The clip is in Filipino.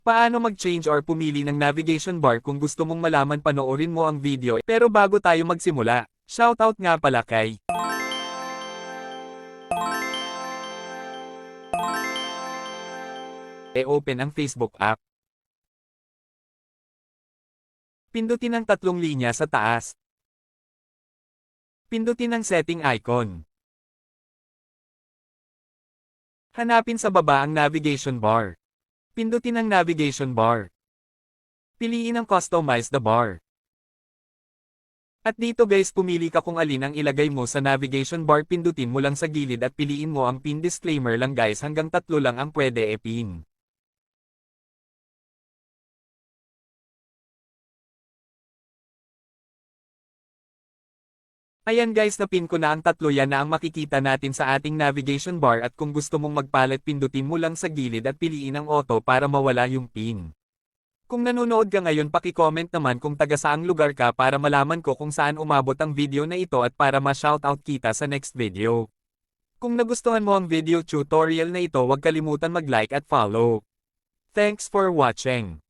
Paano mag-change or pumili ng navigation bar kung gusto mong malaman panoorin mo ang video. Pero bago tayo magsimula, shoutout nga pala kay open ang Facebook app. Pindutin ang tatlong linya sa taas. Pindutin ang setting icon. Hanapin sa baba ang navigation bar. Pindutin ang navigation bar. Piliin ang customize the bar. At dito guys pumili ka kung alin ang ilagay mo sa navigation bar, pindutin mo lang sa gilid at piliin mo ang pin. Disclaimer lang guys, hanggang 3 lang ang pwede pin. Ayan guys, napin ko na ang 3, yan na ang makikita natin sa ating navigation bar, at kung gusto mong magpalit pindutin mo lang sa gilid at piliin ang auto para mawala yung pin. Kung nanonood ka ngayon paki-comment naman kung taga saang lugar ka para malaman ko kung saan umabot ang video na ito at para ma-shoutout kita sa next video. Kung nagustuhan mo ang video tutorial na ito, huwag kalimutan mag-like at follow. Thanks for watching.